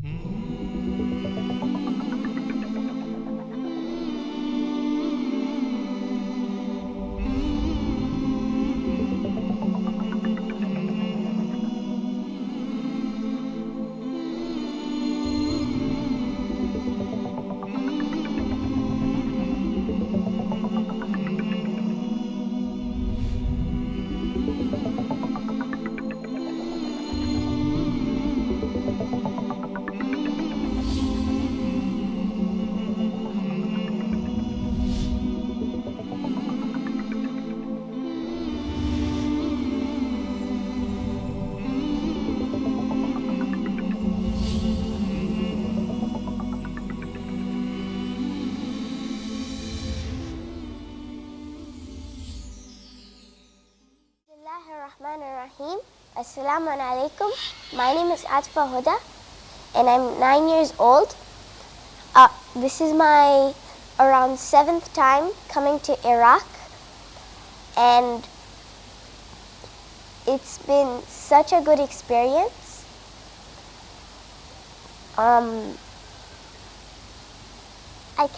Bismillahirrahmanirrahim. Assalamu alaikum. My name is Aatfa Hoda and I'm 9 years old. This is my around 7th time coming to Iraq, and it's been such a good experience. I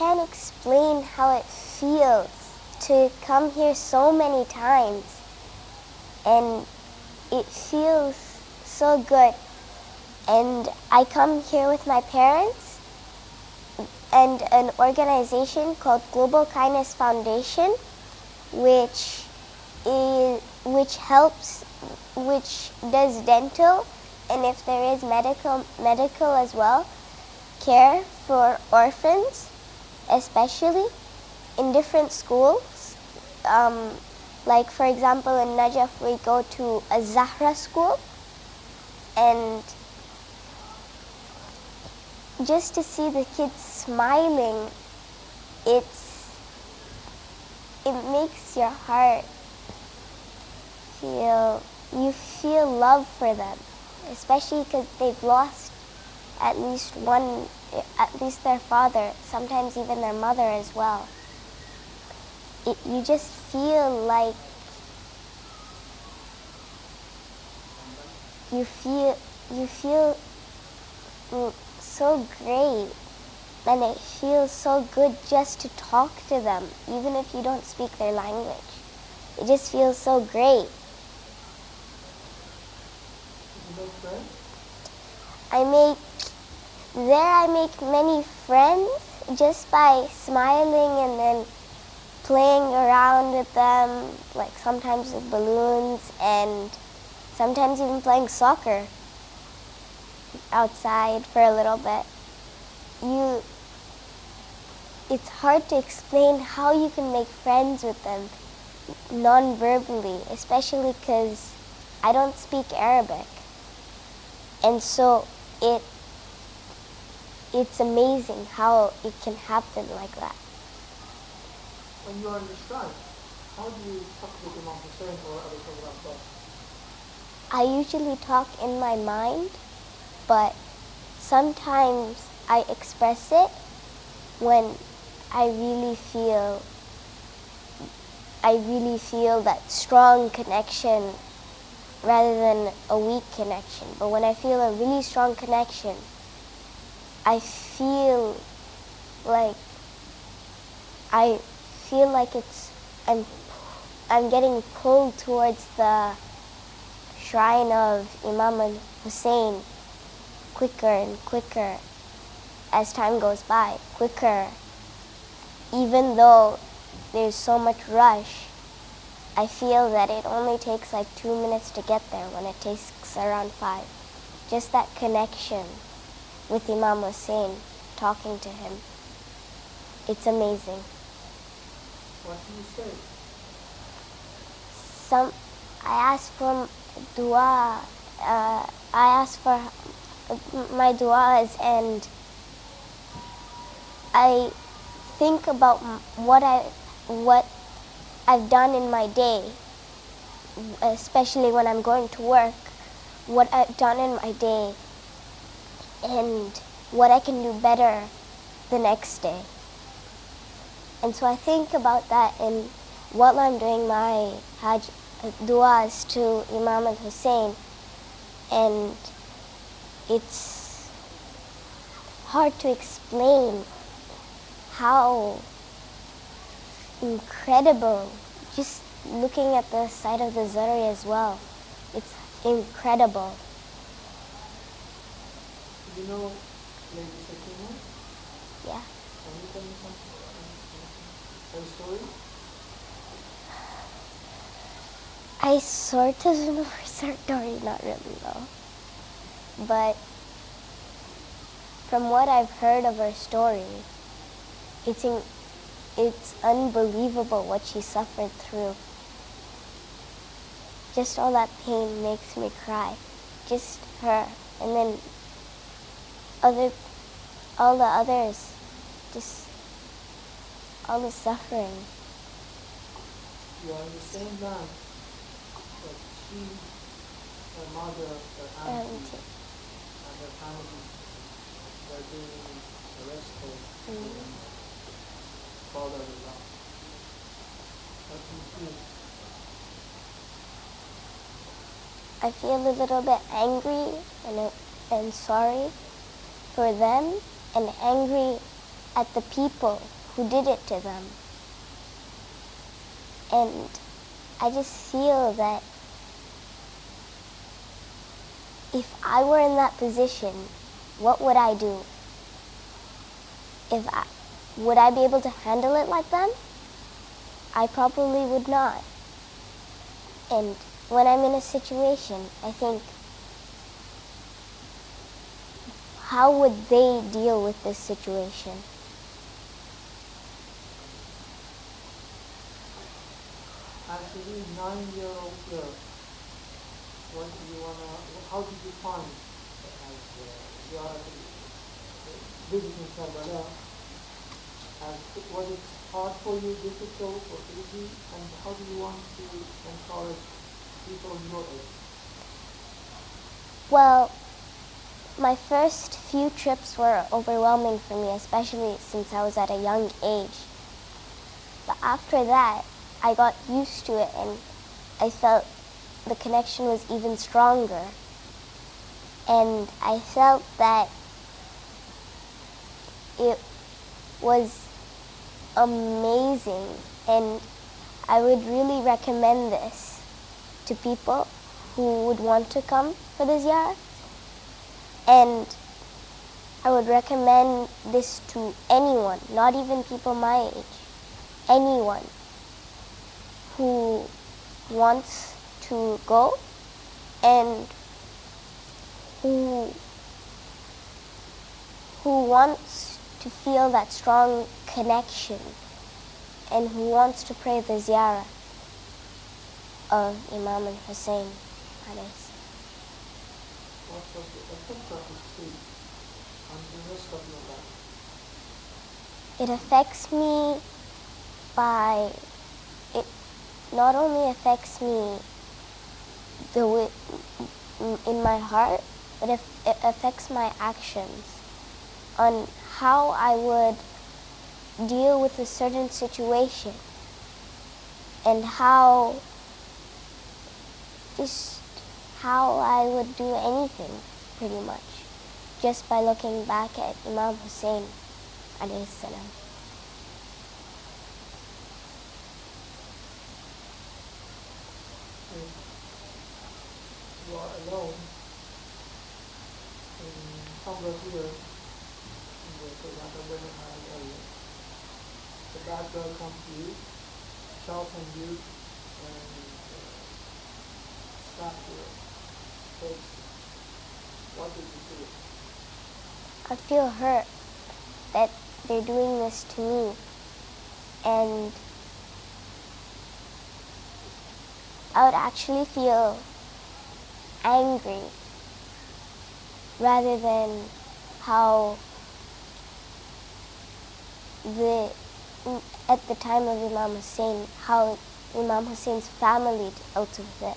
can't explain how it feels to come here so many times, and it feels so good. And I come here with my parents and an organization called Global Kindness Foundation, which does dental, and if there is medical as well, care for orphans, especially in different schools. Like for example, in Najaf we go to al-Zahra school, and just to see the kids smiling, it makes your heart you feel love for them, especially because they've lost at least their father, sometimes even their mother as well. You just feel like you feel so great, and it feels so good just to talk to them, even if you don't speak their language. It just feels so great. I make many friends just by smiling and then playing around with them, like sometimes with balloons and sometimes even playing soccer outside for a little bit. It's hard to explain how you can make friends with them non-verbally, especially because I don't speak Arabic. And so it's amazing how it can happen like that. When you are in the sky, how do you talk with Imam Hussein or other people? I usually talk in my mind, but sometimes I express it when I really feel that strong connection rather than a weak connection. But when I feel a really strong connection, I feel like I'm getting pulled towards the shrine of Imam and Hussein quicker and quicker as time goes by, quicker. Even though there's so much rush, I feel that it only takes like 2 minutes to get there when it takes around 5. Just that connection with Imam Hussein, talking to him, it's amazing. What do you say? I ask for dua. I ask for my duas, and I think about what I've done in my day, especially when I'm going to work, what I've done in my day and what I can do better the next day. And so I think about that, and while I'm doing my Hajj duas to Imam and Hussein, and hard to explain how incredible, just looking at the site of the Zyarah as well, it's incredible. You know Lady Sakina? Yeah. Can you tell me something? Her story? I sort of know her story, not really though. But from what I've heard of her story, it's unbelievable what she suffered through. Just all that pain makes me cry. Just her. And then all the others, just all the suffering. You are in the same land that she, her mother, her auntie, and her family were being arrested and father around. What do you feel? I feel a little bit angry and sorry for them, and angry at the people who did it to them. And I just feel that if I were in that position, what would I do? Would I be able to handle it like them? I probably would not. And when I'm in a situation, I think, how would they deal with this situation? As a 9-year-old girl, what do you how did you find as Zyarah visiting Karbala? Was it hard for you, difficult or easy? And how do you want to encourage people your age? Well, my first few trips were overwhelming for me, especially since I was at a young age. But after that, I got used to it and I felt the connection was even stronger. And I felt that it was amazing, and I would really recommend this to people who would want to come for the Zyarah. And I would recommend this to anyone, not even people my age, anyone who wants to go and who wants to feel that strong connection and who wants to pray the Zyarah of Imam and Hussein. What was the effect of the sleep on the rest of your life? It affects me it not only affects me in my heart, but it affects my actions on how I would deal with a certain situation and how I would do anything, pretty much, just by looking back at Imam Hussein, alayhi salam. You are alone somewhere here in the Karbala area. The bad girl comes to you, shouts on you, and slaps your face. What did you feel? I feel hurt that they're doing this to me, and I would actually feel angry rather than how at the time of Imam Hussein, how Imam Hussein's family dealt with it.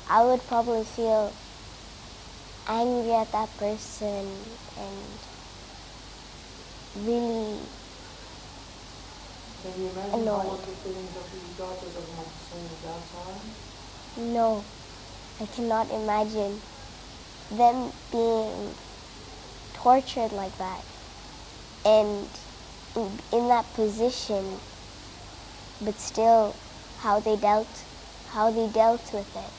I would probably feel angry at that person and really Can you imagine annoyed. how was the feelings of the daughters of Imam Hussein at that time? No, I cannot imagine them being tortured like that. and in that position, but still how they dealt with it,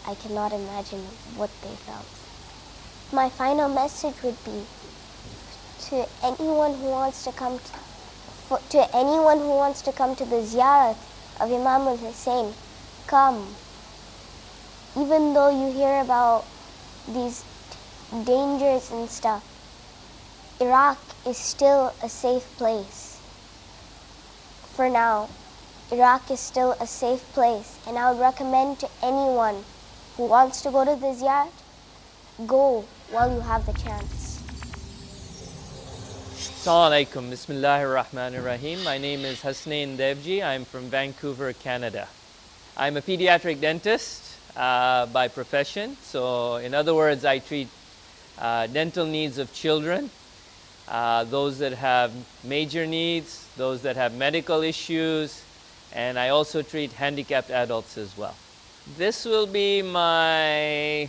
I cannot imagine what they felt. My final message would be to anyone who wants to come to the Zyarah of Imam al-Hussein, come. Even though you hear about these dangers and stuff, Iraq is still a safe place. For now, Iraq is still a safe place, and I would recommend to anyone who wants to go to the Zyarah, go while you have the chance. Assalamu alaikum. Bismillahir Rahmanir Rahim. My name is Hassanain Dewji. I'm from Vancouver, Canada. I'm a pediatric dentist by profession. So in other words, I treat dental needs of children, those that have major needs, those that have medical issues, and I also treat handicapped adults as well. This will be my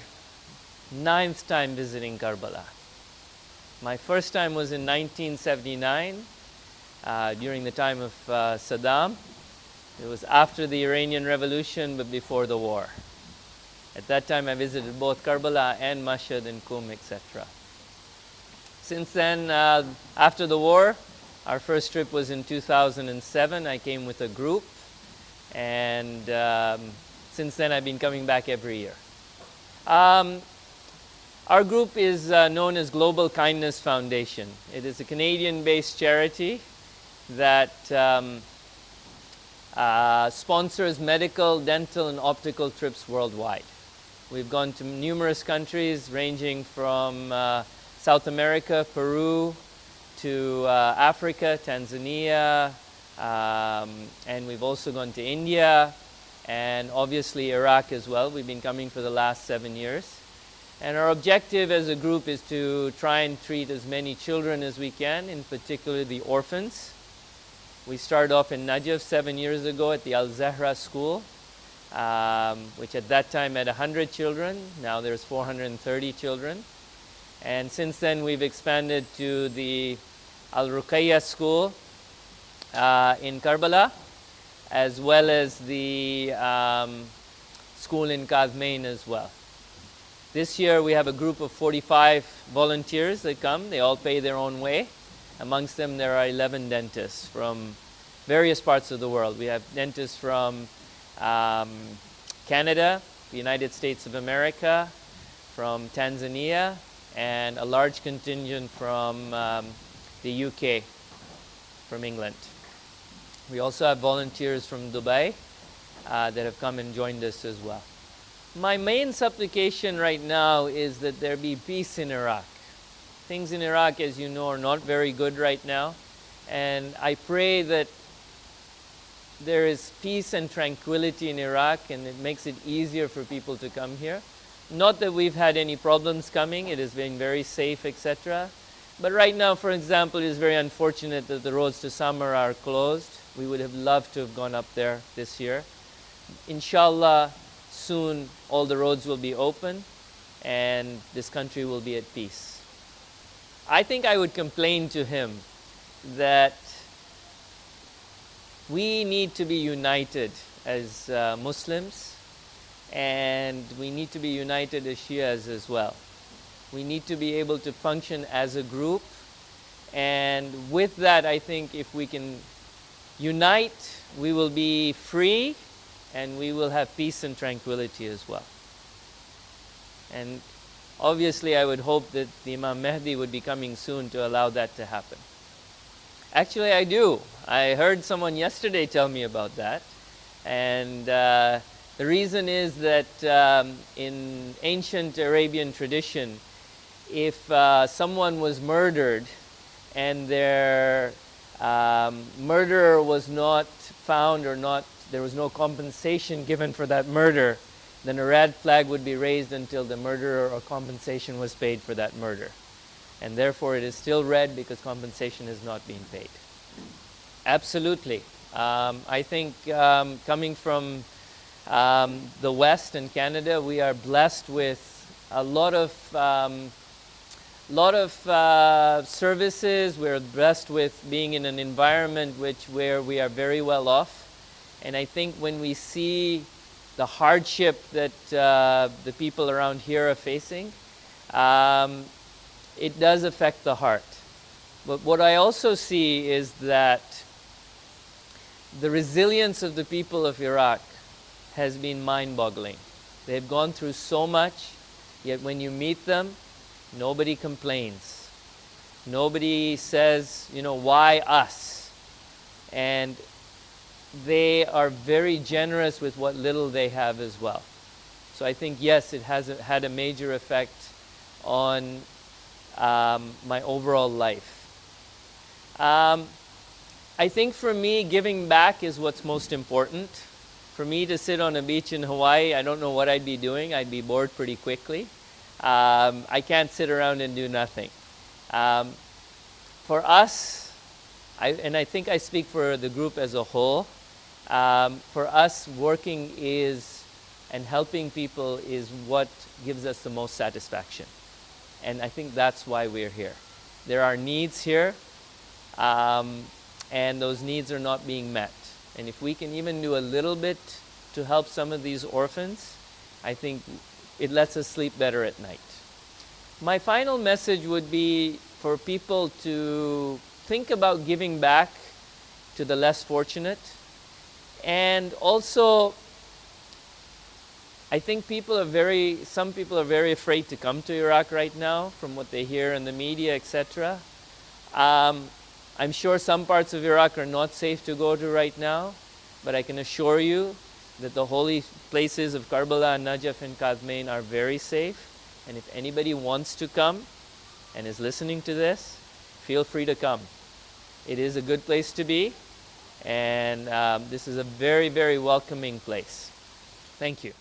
9th time visiting Karbala. My first time was in 1979, during the time of Saddam. It was after the Iranian Revolution, but before the war. At that time, I visited both Karbala and Mashhad and Qum, etc. Since then, after the war, our first trip was in 2007. I came with a group, and since then, I've been coming back every year. Our group is known as Global Kindness Foundation. It is a Canadian-based charity that sponsors medical, dental, and optical trips worldwide. We've gone to numerous countries ranging from South America, Peru, to Africa, Tanzania, and we've also gone to India, and obviously Iraq as well. We've been coming for the last 7 years. And our objective as a group is to try and treat as many children as we can, in particular the orphans. We started off in Najaf 7 years ago at the al-Zahra school, which at that time had 100 children. Now there's 430 children. And since then we've expanded to the al-Ruqayya school in Karbala, as well as the school in Kazmain as well. This year we have a group of 45 volunteers that come. They all pay their own way. Amongst them there are 11 dentists from various parts of the world. We have dentists from Canada, the United States of America, from Tanzania, and a large contingent from the UK, from England. We also have volunteers from Dubai that have come and joined us as well. My main supplication right now is that there be peace in Iraq. Things in Iraq, as you know, are not very good right now. And I pray that there is peace and tranquility in Iraq, and it makes it easier for people to come here. Not that we've had any problems coming, it has been very safe, etc. But right now, for example, it is very unfortunate that the roads to Samara are closed. We would have loved to have gone up there this year. Inshallah, soon all the roads will be open and this country will be at peace. I think I would complain to him that we need to be united as Muslims, and we need to be united as Shias as well. We need to be able to function as a group, and with that I think if we can unite, we will be free and we will have peace and tranquility as well. And obviously I would hope that the Imam Mahdi would be coming soon to allow that to happen. Actually I do. I heard someone yesterday tell me about that. And the reason is that in ancient Arabian tradition, if someone was murdered and their murderer was not found, or there was no compensation given for that murder, then a red flag would be raised until the murderer or compensation was paid for that murder. And therefore it is still red because compensation has not been paid. Absolutely. I think coming from the West and Canada, we are blessed with a lot of lot of services. We're blessed with being in an environment where we are very well off. And I think when we see the hardship that the people around here are facing, it does affect the heart. But what I also see is that the resilience of the people of Iraq has been mind-boggling. They've gone through so much, yet when you meet them, nobody complains. Nobody says, you know, why us? And they are very generous with what little they have as well. So I think, yes, it has had a major effect on my overall life. I think for me, giving back is what's most important. For me to sit on a beach in Hawaii, I don't know what I'd be doing. I'd be bored pretty quickly. I can't sit around and do nothing. For us, and I think I speak for the group as a whole, for us, working and helping people is what gives us the most satisfaction. And I think that's why we're here. There are needs here, and those needs are not being met. And if we can even do a little bit to help some of these orphans, I think it lets us sleep better at night. My final message would be for people to think about giving back to the less fortunate. And also, I think some people are very afraid to come to Iraq right now from what they hear in the media, etc. I'm sure some parts of Iraq are not safe to go to right now, but I can assure you that the holy places of Karbala, Najaf, and Qazmain are very safe. And if anybody wants to come and is listening to this, feel free to come. It is a good place to be, and this is a very, very welcoming place. Thank you.